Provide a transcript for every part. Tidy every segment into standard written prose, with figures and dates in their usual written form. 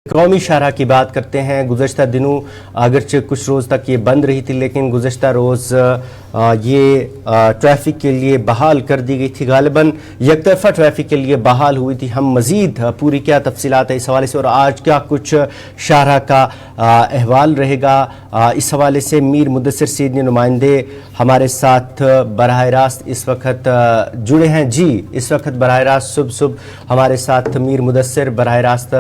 कौमी शाहराह की बात करते हैं। गुज़श्ता दिनों अगरचे कुछ रोज़ तक ये बंद रही थी, लेकिन गुज़श्ता रोज़ ये ट्रैफिक के लिए बहाल कर दी गई थी। गालिबन यकतरफ़ा ट्रैफिक के लिए बहाल हुई थी। हम मज़ीद पूरी क्या तफसीलात है इस हवाले से और आज क्या कुछ शाहराह का अहवाल रहेगा, इस हवाले से मीर मुदस्सिर सीनियर नुमाइंदे हमारे साथ बराह रास्त इस वक्त जुड़े हैं। जी, इस वक्त बराह रास्त सुबह हमारे साथ मीर मुदस्सिर बराह रास्त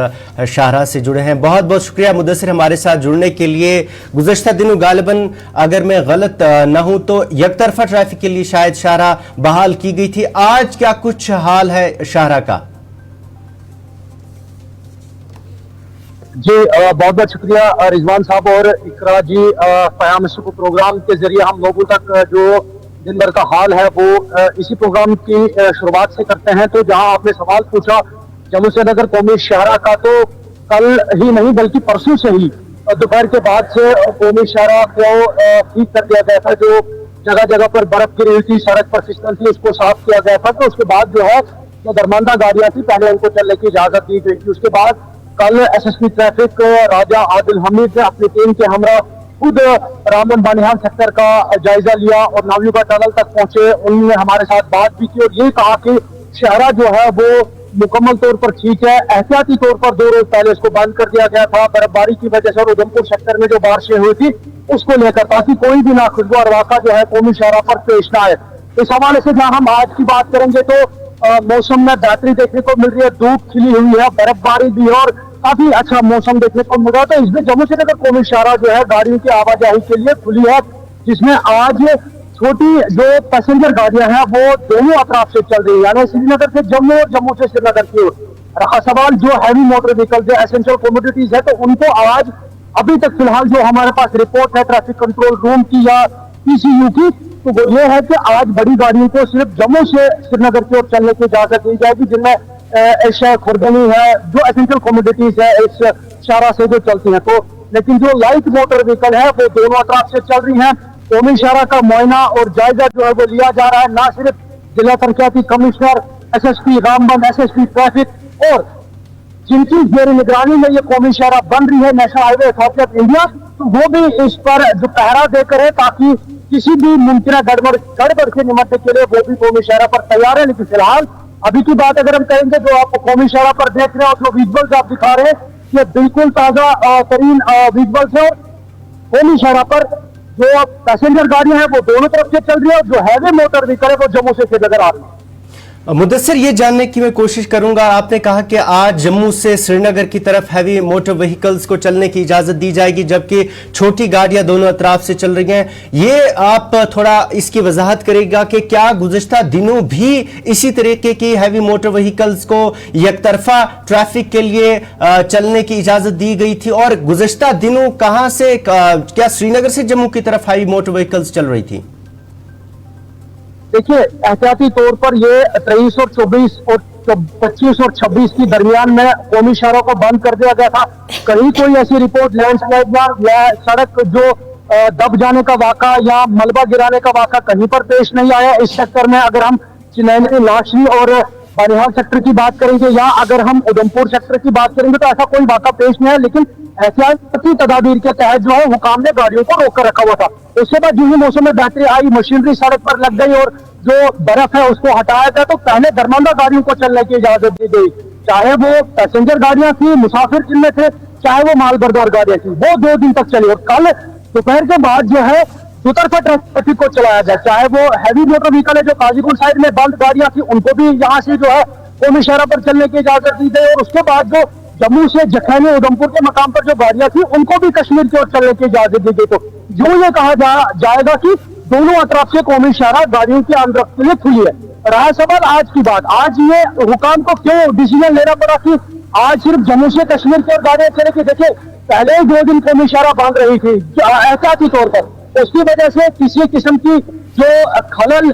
शाहराह से जुड़े हैं। बहुत बहुत शुक्रिया मुदस्सिर हमारे साथ जुड़ने के लिए। गुज़श्ता दिनों गालिबन अगर मैं गलत ना हूं तो यकतरफा ट्रैफिक के लिए शायद शाहराह बहाल की गई थी। आज क्या कुछ हाल है शाहराह का? जी बहुत बहुत शुक्रिया रिजवान साहब और इकरा जी। क़याम सुबह प्रोग्राम के जरिए हम लोगों तक जो दिन भर का हाल है वो इसी प्रोग्राम की शुरुआत से करते हैं। तो जहां आपने सवाल पूछा जम्मू श्रीनगर कौमी शाहराह का, तो कल ही नहीं बल्कि परसों से ही दोपहर के बाद से कौमी शाहराह को ठीक कर दिया गया था। जो जगह जगह पर बर्फ गिरी हुई थी, सड़क पर फिसल थी, उसको साफ किया गया था। तो उसके बाद जो है जो दरमानदा गाड़ियां थी पहले उनको चलने की इजाजत दी गई थी। उसके बाद कल एसएसपी ट्रैफिक राजा आदिल हमीद ने अपनी टीम के हमरा खुद रामबन बानिहाल सेक्टर का जायजा लिया और नाविका टनल तक पहुंचे। उन्होंने हमारे साथ बात भी की और ये कहा कि शाहराह जो है वो मुकम्मल तौर पर ठीक है। एहतियाती तौर पर 2 रोज पहले इसको बंद कर दिया गया था बर्फबारी की वजह से और उधमपुर सेक्टर में जो बारिशें हुई थी उसको लेकर, ताकि कोई भी नाखुशगवार वाक़ा जो है कौमी शाहराह पर पेश ना आए। इस हवाले से जहां हम आज की बात करेंगे तो मौसम में बेहतरी देखने को मिल रही है, धूप खिली हुई है, बर्फबारी भी है और काफी अच्छा मौसम देखने को मिल रहा है। तो इसमें जम्मू श्रीनगर कौमी शाहराह जो है गाड़ियों की आवाजाही के लिए खुली है, जिसमें आज छोटी जो पैसेंजर गाड़ियां हैं वो दोनों अतराफ से चल रही है, यानी श्रीनगर से जम्मू और जम्मू से श्रीनगर की ओर। रहा सवाल जो हैवी मोटर व्हीकल जो एसेंशियल कमोडिटीज है, तो उनको आज अभी तक फिलहाल जो हमारे पास रिपोर्ट है ट्रैफिक कंट्रोल रूम की या पीसीयू की, तो वो ये है कि आज बड़ी गाड़ियों को सिर्फ जम्मू से श्रीनगर की ओर चलने की इजाजत दी जाएगी, जिनमें एशिया खुर्दनी है, जो एसेंशियल कमोडिटीज है इस शाहराह से जो चलती है। तो लेकिन जो लाइट मोटर व्हीकल है वो दोनों अतराफ से चल रही है। कौमी शाहराह का मुआयना और जायजा जो है वो लिया जा रहा है, ना सिर्फ जिला तरक्याती commissioner, SSP Ramban, SSP traffic और जिनकी जेर निगरानी में ये कौमी शाहराह बन रही है national highway authority of India, तो वो भी इस पर जो पहरा देकर है ताकि किसी भी मुमकिन गड़बड़ से निपटने के लिए वो भी कौमी शाहराह पर तैयार है। लेकिन फिलहाल अभी की बात अगर हम करेंगे जो आप कौमी शाहराह पर देख रहे हैं और जो विजुअल्स आप दिखा रहे हैं ये बिल्कुल ताजा तरीन विजुअल्स है। कौमी शाहराह पर जो पैसेंजर गाड़ियां हैं वो दोनों तरफ से चल रही है और जो हैवी मोटर व्हीकल है वो जम्मू से श्रीनगर आ रही है। मुदस्सिर, ये जानने की मैं कोशिश करूंगा, आपने कहा कि आज जम्मू से श्रीनगर की तरफ हैवी मोटर व्हीकल्स को चलने की इजाजत दी जाएगी जबकि छोटी गाड़ियां दोनों अतराफ से चल रही हैं। ये आप थोड़ा इसकी वजाहत करेगा कि क्या गुज़श्ता दिनों भी इसी तरीके की हैवी मोटर व्हीकल्स को यकतरफा ट्रैफिक के लिए चलने की इजाजत दी गई थी और गुज़श्ता दिनों कहां से क्या श्रीनगर से जम्मू की तरफ हैवी मोटर व्हीकल्स चल रही थी? देखिए, एहतियाती तौर पर ये 23 और 24 और 25 और 26 की दरमियान में कौमी शाहराह को बंद कर दिया गया था। कहीं कोई ऐसी रिपोर्ट लैंडस्लाइड या सड़क जो दब जाने का वाक़ा या मलबा गिराने का वाक़ा कहीं पर पेश नहीं आया इस सेक्टर में। अगर हम चिनैनी, लाशनी और बानिहाल सेक्टर की बात करेंगे या अगर हम उधमपुर सेक्टर की बात करेंगे तो ऐसा कोई वाक़ा पेश नहीं है। लेकिन एहतियाती तदाबीर के तहत जो है हुकाम ने गाड़ियों को रोक कर रखा हुआ था। उसके बाद जो ही मौसम में बेहतरी आई, मशीनरी सड़क पर लग गई और जो बर्फ है उसको हटाया गया, तो पहले दरमानदा गाड़ियों को चलने की इजाजत दी गई, चाहे वो पैसेंजर गाड़ियां थी, मुसाफिर जिनमें थे, चाहे वो मालबरदार गाड़ियां थी, वो 2 दिन तक चली। और कल दोपहर के बाद जो है दुतरफा ट्रैफिक को चलाया जाए, चाहे वो हैवी मोटर व्हीकल है जो काजीपुर साइड में बंद गाड़ियां थी उनको भी यहाँ से जो है कौमी शाहराह पर चलने की इजाजत दी गई और उसके बाद जो जम्मू से जखैनी उधमपुर के मकाम पर जो गाड़ियां थी उनको भी कश्मीर की ओर चलने की इजाजत दी गई। तो जो ये कहा जाएगा कि दोनों अतराफ से कौमी शाहराह गाड़ियों की आमदरफ्त के लिए खुली है। रहा सवाल आज की बात, आज ये हुकाम को क्यों डिसीजन लेना पड़ा कि आज सिर्फ जम्मू से कश्मीर की ओर गाड़ियां चलेगी? देखिए, पहले 2 दिन कौमी शाहराह बंद रही थी एहतियाती तौर पर, उसकी वजह से किसी किस्म की जो खलल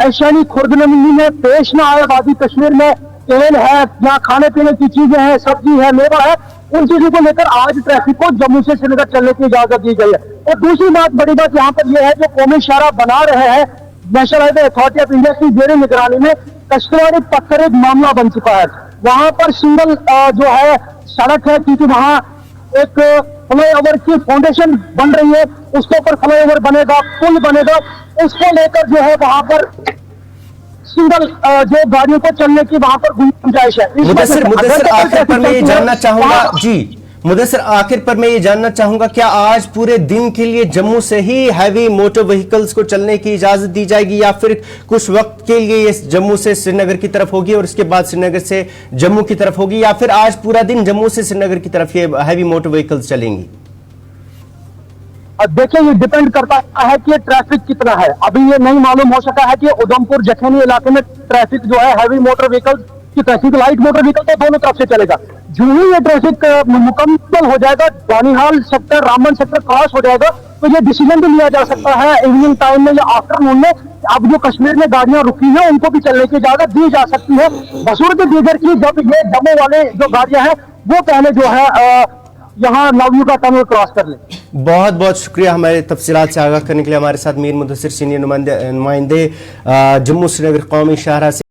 एशियानी खुर्दनमी में पेश न आए। वादी कश्मीर में तेल है या खाने पीने की चीजें हैं, सब्जी है, मेवा है, उन चीजों को लेकर आज ट्रैफिक को जम्मू से श्रीनगर चलने की इजाजत दी गई है। और दूसरी बात, बड़ी बात यहाँ पर यह है जो कौमी शाहराह बना रहे हैं national highway authority of India की जेर निगरानी में कश्तवाड़ी पत्थर एक मामला बन चुका है। वहां पर सिंगल जो है सड़क है, क्योंकि वहाँ एक फ्लाईओवर की फाउंडेशन बन रही है, उसके ऊपर फ्लाईओवर बनेगा, पुल बनेगा, उसको लेकर जो है वहां पर सिंगल जो गाड़ियों को चलने की वहां पर गुंजाइश है। मुदस्सिर आखिर पर मैं ये जानना चाहूंगा जी, मुदस्सिर आखिर पर मैं ये जानना चाहूंगा, क्या आज पूरे दिन के लिए जम्मू से ही हैवी मोटर व्हीकल्स को चलने की इजाजत दी जाएगी, या फिर कुछ वक्त के लिए ये जम्मू से श्रीनगर की तरफ होगी और उसके बाद श्रीनगर से जम्मू की तरफ होगी, या फिर आज पूरा दिन जम्मू से श्रीनगर की तरफ ये हैवी मोटर व्हीकल्स चलेंगी? देखिए, ये डिपेंड करता है कि ट्रैफिक कितना है। अभी ये नहीं मालूम हो सका है कि उधमपुर जखैनी इलाके में ट्रैफिक जो है हैवी मोटर व्हीकल की ट्रैफिक, लाइट मोटर व्हीकल तो दोनों तरफ से चलेगा। जो ही ये ट्रैफिक मुकम्मल हो जाएगा, Banihal sector, Ramban sector cross हो जाएगा, तो ये डिसीजन भी लिया जा सकता है इवनिंग टाइम में या आफ्टरनून में। अब जो कश्मीर में गाड़ियां रुकी हैं उनको भी चलने की इजाजत दी जा सकती है, बशर्ते दीगर की जब ये जम्मू वाले जो गाड़ियां हैं वो पहले जो है यहाँ नवयू का टनल क्रॉस कर ले। बहुत बहुत शुक्रिया हमारे तफसीलात से आगाह करने के लिए। हमारे साथ मीर मुदस्सिर सीनियर नुमाइंदे जम्मू श्रीनगर कौमी शाहरा से